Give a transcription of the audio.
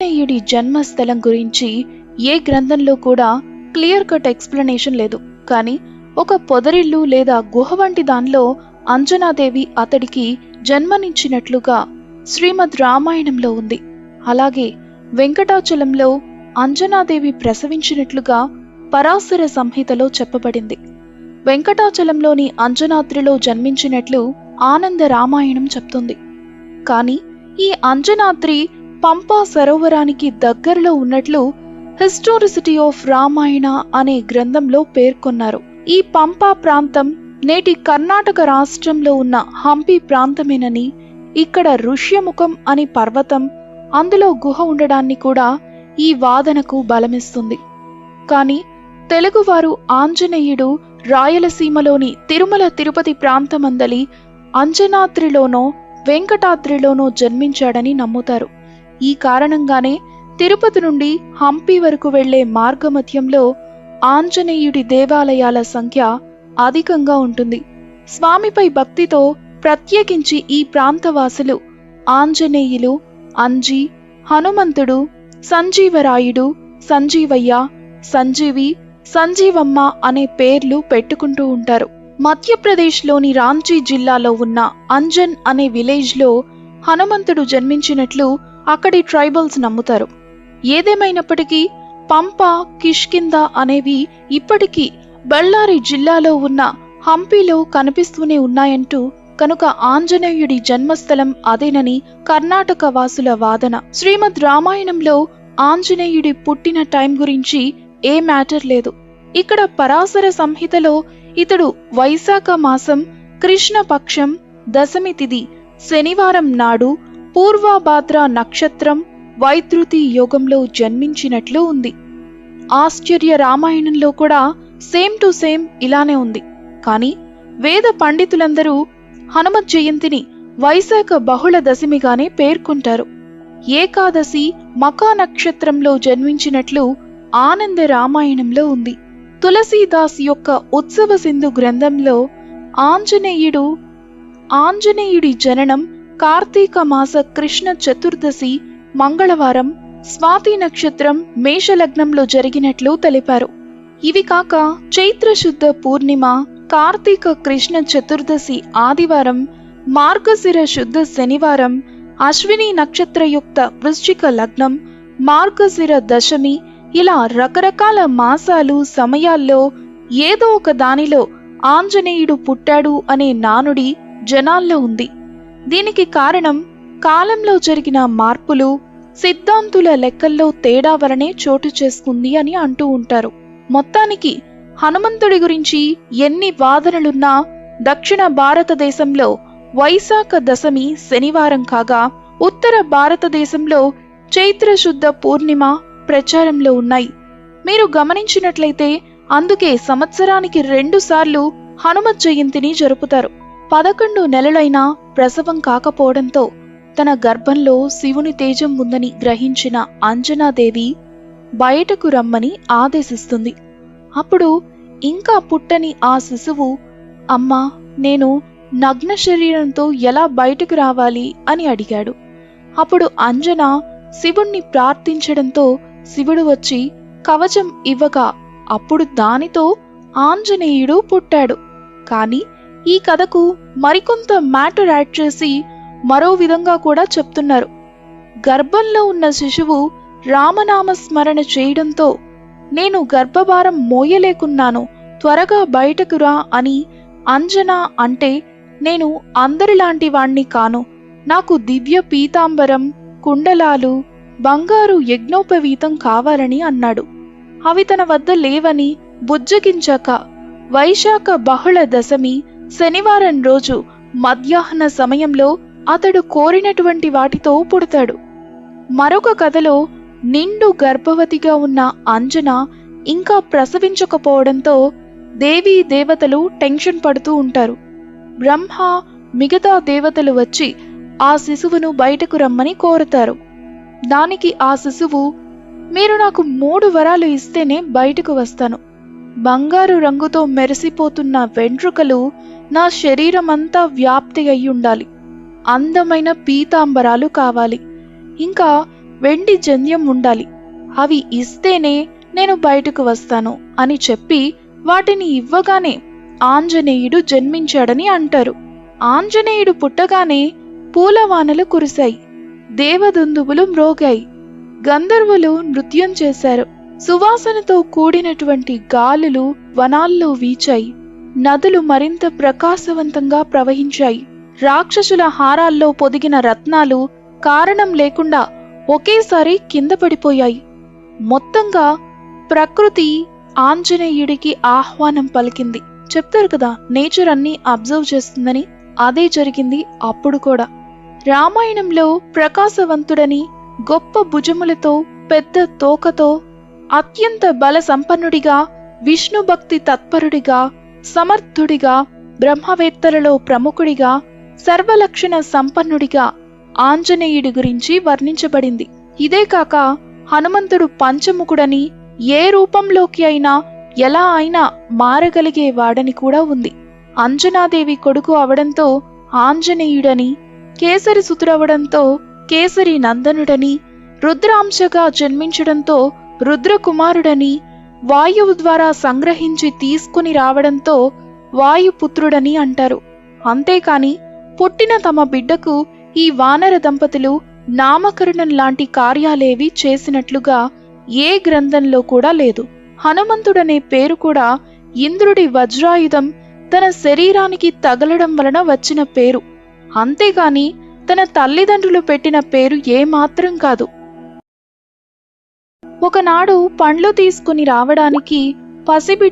ఆంజనేయుడి జన్మస్థలం గురించి ఏ గ్రంథంలో కూడా క్లియర్ కట్ ఎక్స్ప్లెనేషన్ లేదు. కానీ ఒక పొదరిల్లు లేదా గుహ వంటి దానిలో అంజనాదేవి అతడికి జన్మనిచ్చినట్లుగా శ్రీమద్ రామాయణంలో ఉంది. అలాగే వెంకటాచలంలో అంజనాదేవి ప్రసవించినట్లుగా పరాశర సంహితలో చెప్పబడింది. వెంకటాచలంలోని అంజనాద్రిలో జన్మించినట్లు ఆనంద రామాయణం చెప్తుంది. కానీ ఈ అంజనాద్రి పంపా సరోవరానికి దగ్గరలో ఉన్నట్లు హిస్టారిసిటీ ఆఫ్ రామాయణ అనే గ్రంథంలో పేర్కొన్నారు. ఈ పంపా ప్రాంతం నేటి కర్ణాటక రాష్ట్రంలో ఉన్న హంపి ప్రాంతమేనని, ఇక్కడ ఋష్యముఖం అని పర్వతం, అందులో గుహ ఉండడాన్ని కూడా ఈ వాదనకు బలమిస్తుంది. కానీ తెలుగువారు ఆంజనేయుడు రాయలసీమలోని తిరుమల తిరుపతి ప్రాంతమందలి అంజనాద్రిలోనో వెంకటాద్రిలోనో జన్మించాడని నమ్ముతారు. ఈ కారణంగానే తిరుపతి నుండి హంపి వరకు వెళ్లే మార్గమధ్యంలో ఆంజనేయుడి దేవాలయాల సంఖ్య అధికంగా ఉంటుంది. స్వామిపై భక్తితో ప్రత్యేకించి ఈ ప్రాంతవాసులు ఆంజనేయులు, అంజి, హనుమంతుడు, సంజీవరాయుడు, సంజీవయ్య, సంజీవి, సంజీవమ్మ అనే పేర్లు పెట్టుకుంటూ ఉంటారు. మధ్యప్రదేశ్లోని రాంచీ జిల్లాలో ఉన్న అంజన్ అనే విలేజ్లో హనుమంతుడు జన్మించినట్లు అక్కడి ట్రైబల్స్ నమ్ముతారు. ఏదేమైనప్పటికీ పంప, కిష్కింద అనేవి ఇప్పటికీ బళ్ళారి జిల్లాలో ఉన్న హంపిలో కనిపిస్తూనే ఉన్నాయంటూ, కనుక ఆంజనేయుడి జన్మస్థలం అదేనని కర్ణాటక వాసుల వాదన. శ్రీమద్ రామాయణంలో ఆంజనేయుడి పుట్టిన టైం గురించి ఏ మ్యాటర్ లేదు. ఇక్కడ పరాశర సంహితలో ఇతడు వైశాఖ మాసం కృష్ణపక్షం దశమి తిథి శనివారం నాడు పూర్వభాద్ర నక్షత్రం వైద్యుతి యోగంలో జన్మించినట్లు ఉంది. ఆశ్చర్య రామాయణంలో కూడా సేమ్ టు సేమ్ ఇలానే ఉంది. కానీ వేద పండితులందరూ హనుమత్ జయంతిని వైశాఖ బహుళ దశమిగానే పేర్కొంటారు. ఏకాదశి మకా నక్షత్రంలో జన్మించినట్లు ఆనంద రామాయణంలో ఉంది. తులసీదాస్ యొక్క ఉత్సవ సింధు గ్రంథంలో ఆంజనేయుడి జననం కార్తీక మాస కృష్ణ చతుర్దశి మంగళవారం స్వాతి నక్షత్రం మేషలగ్నంలో జరిగినట్లు తెలిపారు. ఇవి కాక చైత్ర శుద్ధ పూర్ణిమ, కార్తీక కృష్ణ చతుర్దశి ఆదివారం, మార్గశిర శుద్ధ శనివారం, అశ్విని నక్షత్రయుక్త వృశ్చిక లగ్నం, మార్గశిర దశమి, ఇలా రకరకాల మాసాలు సమయాల్లో ఏదో ఒక దానిలో ఆంజనేయుడు పుట్టాడు అనే నానుడి జనాల్లో ఉంది. దీనికి కారణం కాలంలో జరిగిన మార్పులు, సిద్ధాంతుల లెక్కల్లో తేడా వలనే చోటు చేసుకుంది అని అంటూ ఉంటారు. మొత్తానికి హనుమంతుడి గురించి ఎన్ని వాదనలున్నా దక్షిణ భారతదేశంలో వైశాఖ దశమి శనివారం కాగా, ఉత్తర భారతదేశంలో చైత్ర శుద్ధ పూర్ణిమ ప్రచారంలో ఉన్నాయి. మీరు గమనించినట్లయితే అందుకే సంవత్సరానికి 2 సార్లు హనుమత్ జయంతిని జరుపుతారు. 11 నెలలైనా ప్రసవం కాకపోవడంతో తన గర్భంలో శివుని తేజం ఉందని గ్రహించిన అంజనాదేవి బయటకు రమ్మని ఆదేశిస్తుంది. అప్పుడు ఇంకా పుట్టని ఆ శిశువు, అమ్మా, నేను నగ్న శరీరంతో ఎలా బయటకు రావాలి అని అడిగాడు. అప్పుడు అంజన శివుణ్ణి ప్రార్థించడంతో శివుడు వచ్చి కవచం ఇవ్వగా అప్పుడు దానితో ఆంజనేయుడు పుట్టాడు. కానీ ఈ కథకు మరికొంత మ్యాటర్ యాడ్ చేసి మరో విధంగా కూడా చెప్తున్నారు. గర్భంలో ఉన్న శిశువు రామనామ స్మరణ చేయడంతో నేను గర్భభారం మోయలేకున్నాను, త్వరగా బయటకు రా అని అంజన అంటే, నేను అందరిలాంటి వాణ్ణి కాను, నాకు దివ్య పీతాంబరం, కుండలాలు, బంగారు యజ్ఞోపవీతం కావాలని అన్నాడు. అవి తన వద్ద లేవని బుజ్జగించాక వైశాఖ బహుళ దశమి శనివారం రోజు మధ్యాహ్న సమయంలో అతడు కోరినటువంటి వాటితో పుడతాడు. మరొక కథలో నిండు గర్భవతిగా ఉన్న అంజన ఇంకా ప్రసవించకపోవడంతో దేవీ దేవతలు టెన్షన్ పడుతూ ఉంటారు. బ్రహ్మ మిగతా దేవతలు వచ్చి ఆ శిశువును బయటకు రమ్మని కోరుతారు. దానికి ఆ శిశువు, మీరు నాకు 3 వరాలు ఇస్తేనే బయటకు వస్తాను. బంగారు రంగుతో మెరిసిపోతున్న వెంట్రుకలు నా శరీరమంతా వ్యాప్తి అయ్యుండాలి, అందమైన పీతాంబరాలు కావాలి, ఇంకా వెండి జంధ్యం ఉండాలి. అవి ఇస్తేనే నేను బయటకు వస్తాను అని చెప్పి వాటిని ఇవ్వగానే ఆంజనేయుడు జన్మించాడని అంటారు. ఆంజనేయుడు పుట్టగానే పూలవానలు కురిశాయి, దేవదుందుబులు మ్రోగాయి, గంధర్వులు నృత్యం చేశారు, సువాసనతో కూడినటువంటి గాలులు వనాల్లో వీచాయి, నదులు మరింత ప్రకాశవంతంగా ప్రవహించాయి, రాక్షసుల హారాల్లో పొదిగిన రత్నాలు కారణం లేకుండా ఒకేసారి కింద పడిపోయాయి. మొత్తంగా ప్రకృతి ఆంజనేయుడికి ఆహ్వానం పలికింది. చెప్తారు కదా, నేచర్ అన్ని అబ్జర్వ్ చేస్తుందని. అదే జరిగింది అప్పుడు కూడా. రామాయణంలో ప్రకాశవంతుడని, గొప్ప భుజములతో, పెద్ద తోకతో, అత్యంత బల సంపన్నుడిగా, విష్ణు భక్తి తత్పరుడిగా, సమర్థుడిగా, బ్రహ్మవేత్తలలో ప్రముఖుడిగా, సర్వలక్షణ సంపన్నుడిగా ఆంజనేయుడి గురించి వర్ణించబడింది. ఇదే కాక హనుమంతుడు పంచముఖుడని, ఏ రూపంలోకి అయినా ఎలా అయినా మారగలిగే వాడని కూడా ఉంది. అంజనాదేవి కొడుకు అవడంతో ఆంజనేయుడని, కేసరి సుతుడవడంతో కేసరి నందనుడని, రుద్రాంశగా జన్మించడంతో రుద్రకుమారుడని, వాయువు ద్వారా సంగ్రహించి తీసుకుని రావడంతో వాయుపుత్రుడని అంటారు. అంతేకాని పుట్టిన తమ బిడ్డకు ఈ వానర దంపతులు నామకరణం లాంటి కార్యాలేవి చేసినట్లుగా ఏ గ్రంథంలో కూడా లేదు. హనుమంతుడనే పేరు కూడా ఇంద్రుడి వజ్రాయుధం తన శరీరానికి తగలడం వలన వచ్చిన పేరు, అంతేగాని తన తల్లిదండ్రులు పెట్టిన పేరు ఏమాత్రం కాదు. ఒకనాడు పండ్లు తీసుకుని రావడానికి పసిబిడ్డ